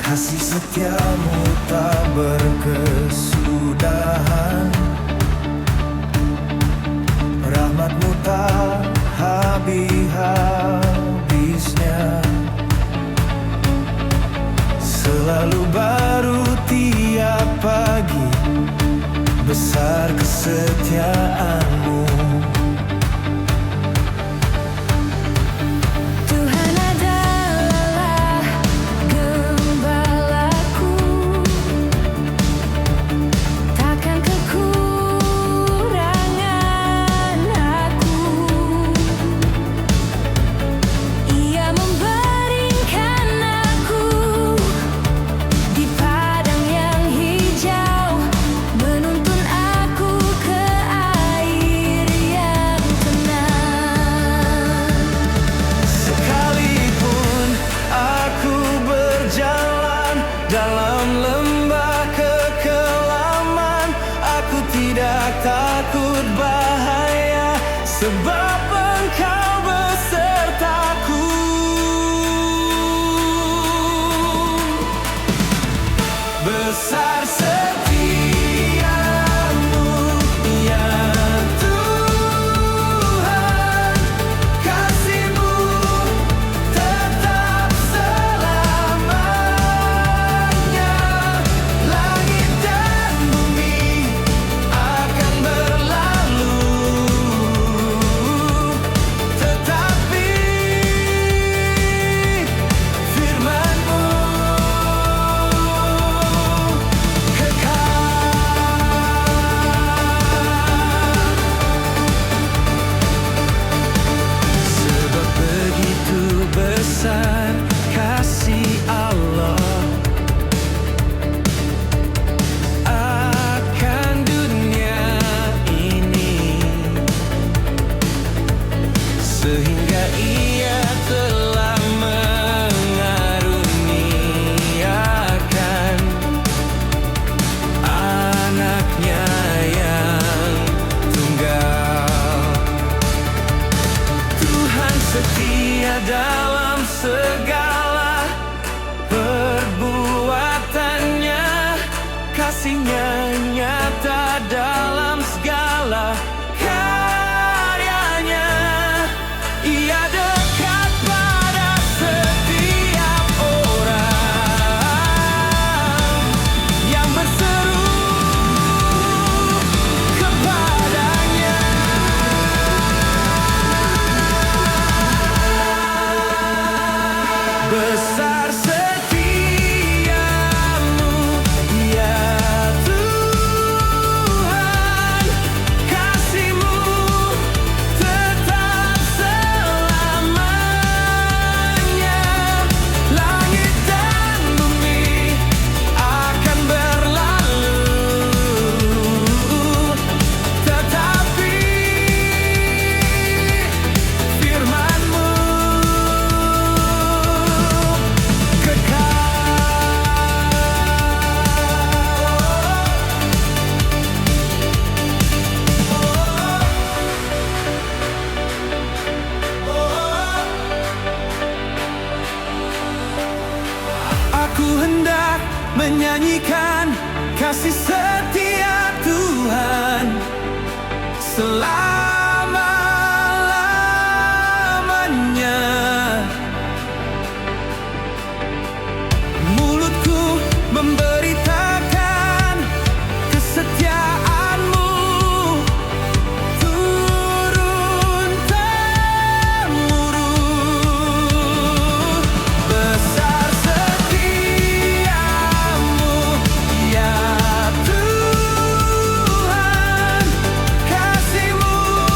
Kasih setiamu tak berkesudahan, rahmatmu tak habis-habisnya. Selalu baru tiap pagi, besar kesetiaanmu. Dalam lembah kekelaman, aku tidak takut bahaya, sebab Engkau besertaku. Besar setiamu, ya Tuhan, kasih-Mu tetap selamanya. Langit dan bumi akan berlalu, tetapi firman-Mu sebab begitu besar kasih Allah akan dunia ini, sehingga Ia telah mengaruniakan anaknya yang tunggal. Tuhan setia dalam segala perbuatannya, kasih-Nya nyata dalam segala karyanya. Ia dekat pada setiap orang yang berseru kepadanya. Besar setiamu, ya Tuhan, kasih-Mu tetap selamanya. Langit dan bumi akan berlalu, tetapi firman-Mu aku hendak menyanyikan kasih setia Tuhan selama-lamanya. Mulutku memberitakan kesetiaan-Mu turun-temurun. Besar setiamu, ya Tuhan, kasih-Mu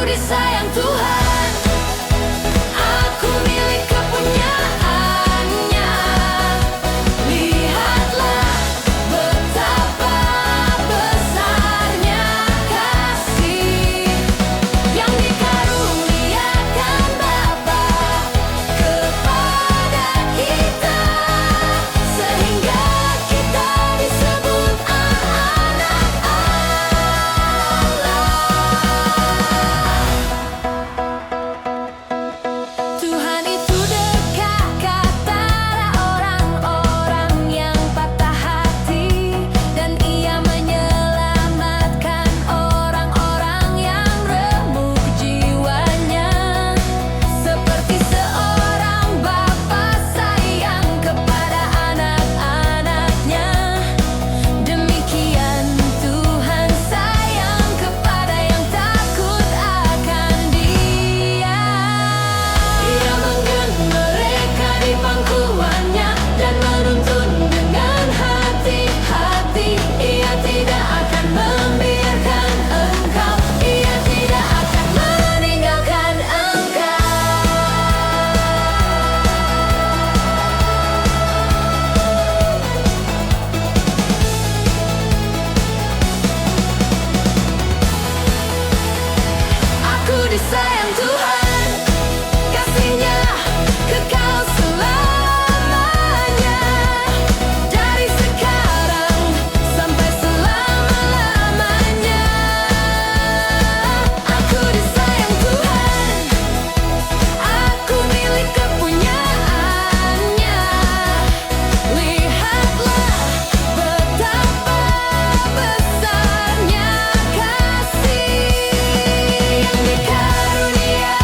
disayang Tuhan, aku milik kepunyaannya. Lihatlah betapa besarnya kasih yang dikaruniakan Bapa kepada kita, sehingga kita disebut anak-anak Allah. Tuhan itu dekat kepada orang-orang yang patah hati, dan Ia menyelamatkan orang-orang yang remuk jiwanya. Seperti seorang bapa sayang kepada anak-anaknya, demikian Tuhan sayang kepada yang takut akan Dia. Ia menggen mereka di pangkuannya dan menuntun dengan hati-hati. Ia tidak akan membiarkan engkau, Ia tidak akan meninggalkan engkau. Aku disayang Tuhan, kasih-Nya kekal selamanya. Dari sekarang sampai selama-lamanya. Aku disayang Tuhan, aku milik kepunyaannya. Lihatlah betapa besarnya kasih yang dikaruniakan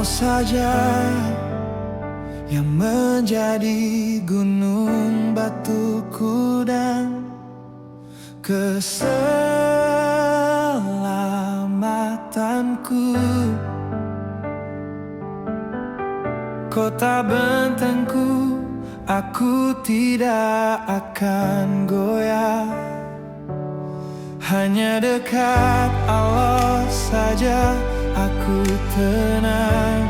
Engkau saja yang menjadi gunung batuku dan keselamatanku, kota bentengku, aku tidak akan goyah. Hanya dekat Allah saja aku tenang,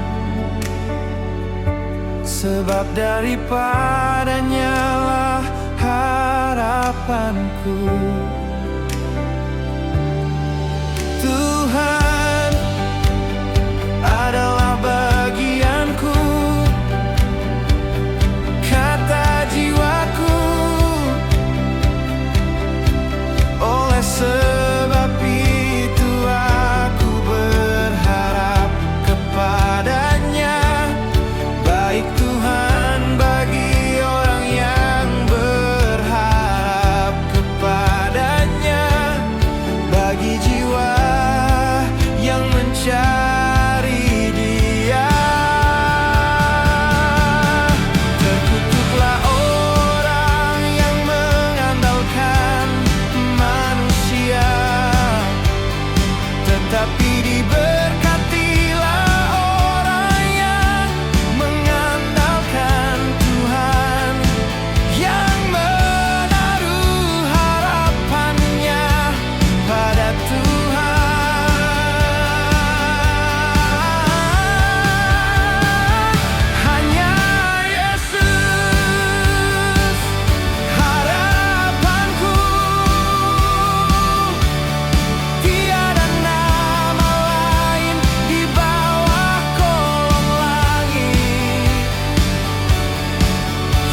sebab daripadanya lah harapanku. Tuhan adalah bagianku, kata jiwaku. Oleh sebab itu aku berharap kepadanya. Baik Tuhan bagi orang yang berharap kepadanya, bagi jiwa yang mencari Dia. Terkutuklah orang yang mengandalkan manusia, tetapi diberkatilah orang yang mengandalkan Tuhan, yang menaruh harapannya pada Tuhan. Hanya Yesus harapanku, tiada nama lain di bawah kolong langit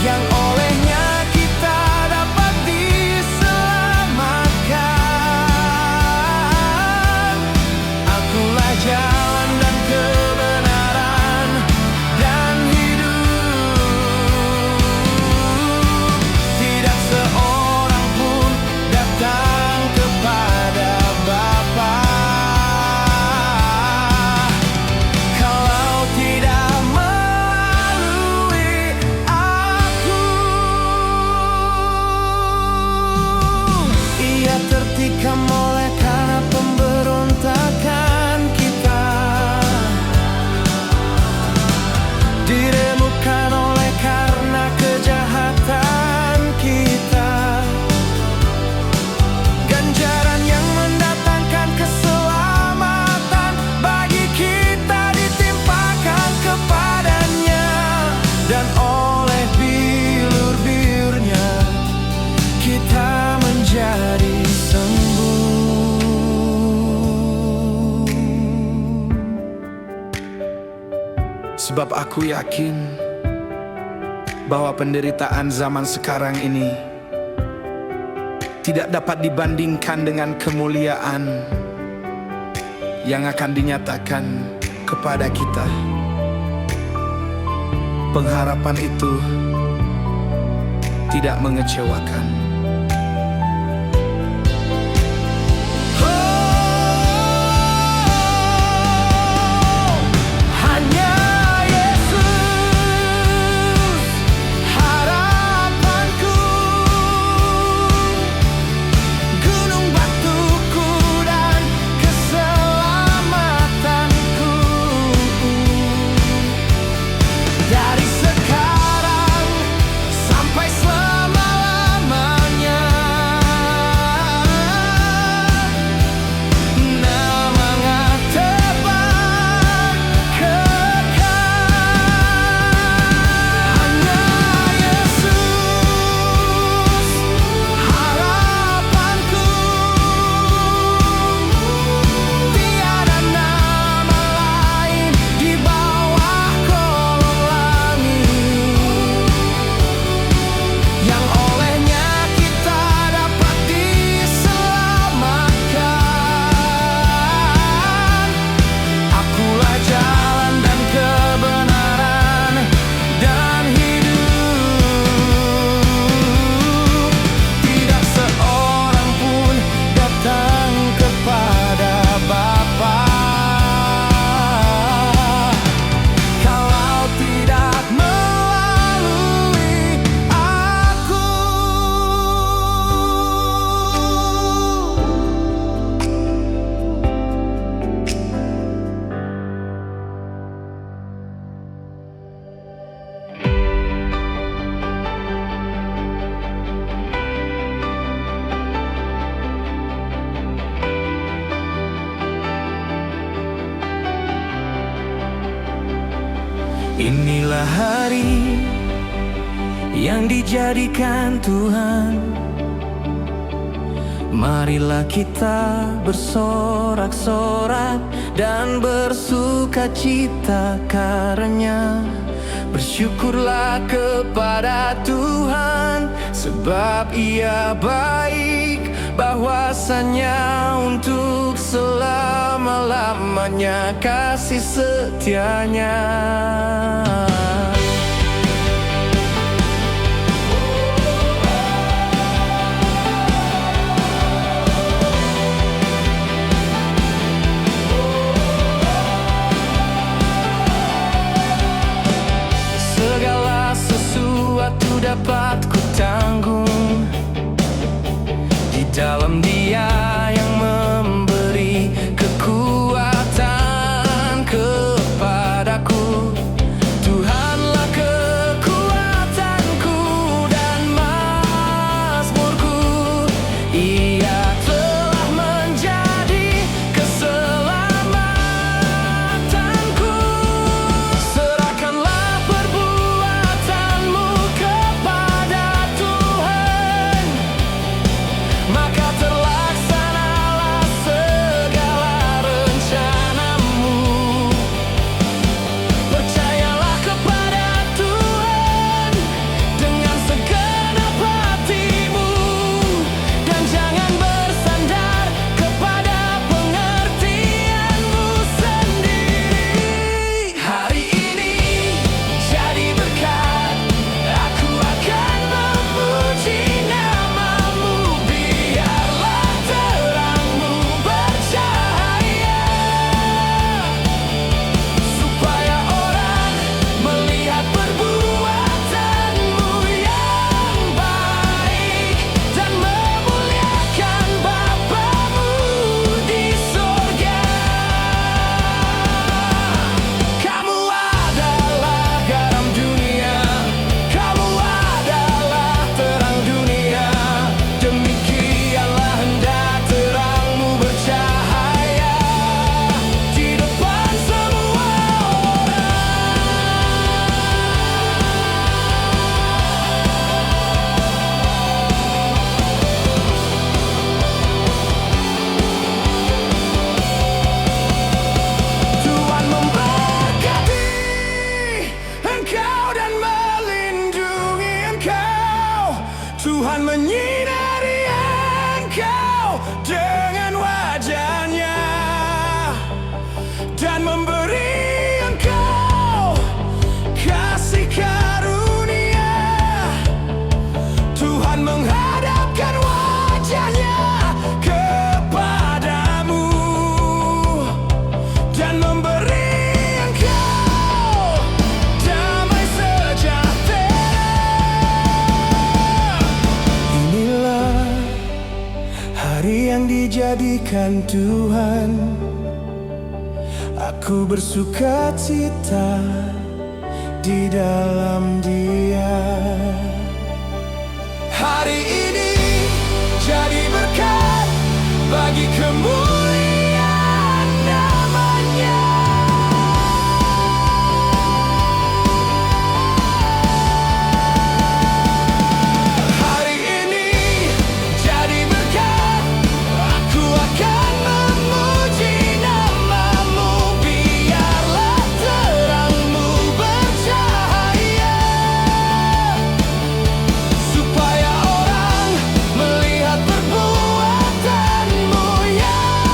yang olehnya kita dapat diselamatkan. Akulah jalan dan kebenaran dan hidup. Tidak seorang pun datang kepada Bapa kalau tidak melalui aku. Ia tertikam oleh karena pemberontakan kita, diremukkan oleh karena kejahatan kita. Ganjaran yang mendatangkan keselamatan bagi kita ditimpakan kepadanya, dan oleh bilur-bilurnya kita menjadi sembuh. Sebab aku yakin bahwa penderitaan zaman sekarang ini tidak dapat dibandingkan dengan kemuliaan yang akan dinyatakan kepada kita. Pengharapan itu tidak mengecewakan. Hanya Yesus harapanku, gunung batuku dan keselamatanku. Dari sekarang sampai selama-lamanya Inilah hari yang dijadikan Tuhan. Marilah kita bersorak-sorak dan bersukacita karena bersyukurlah kepada Tuhan, sebab Ia baik, bahwasanya untuk selama-lamanya kasih setianya. Segala sesuatu dapat ku tanggung di dalam Dia yang memberi kekuatan kepadaku. Tuhanlah kekuatanku dan mazmurku. Ia telah menjadi keselamatanku. Serahkanlah perbuatanmu kepada Tuhan, maka terlaksanalah segala rencanamu. Percayalah kepada Tuhan dengan segenap hatimu, dan jangan bersandar kepada pengertianmu sendiri. Hari ini jadi berkat, aku akan memuji namamu. Biarlah terangmu bercahaya, supaya orang melihat perbuatanmu yang baik dan memuliakan Bapamu di sorga. Kamu adalah garam dunia, kamu adalah terang dunia. Demikianlah hendak terangmu bercahaya di depan semua Tuhan memberkati engkau dan melindungi engkau. Tuhan menyinari engkau dengan wajah-Nya dan memberi engkau kasih karunia. Tuhan menghadapkan wajah-Nya kepadamu dan memberi engkau damai sejahtera. Inilah hari yang dijadikan Tuhan, aku bersukacita di dalam Dia. Hari ini jadi berkat bagi kemuliaan namanya. Hari ini jadi berkat, aku akan memuji namamu. Biarlah terangmu bercahaya, supaya orang melihat perbuatanmu yang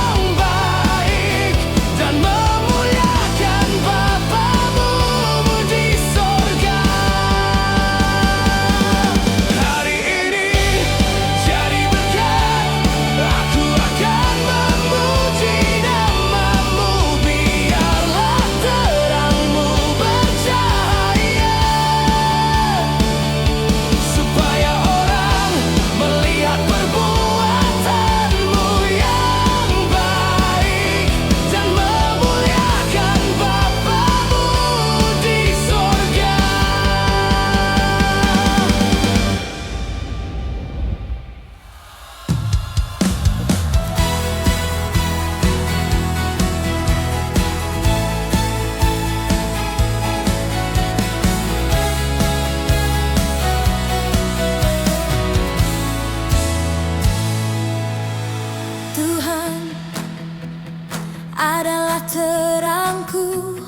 terangku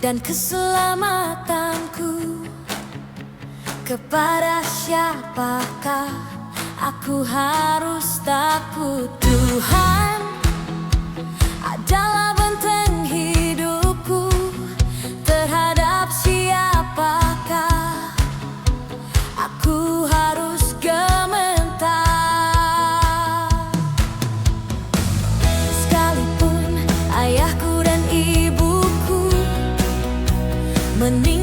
dan keselamatanku. Kepada siapakah aku harus takut? Tuhan adalah benteng hidupku. Terhadap siapakah aku harus gementar? Sekalipun ayahku dan ibuku meninggal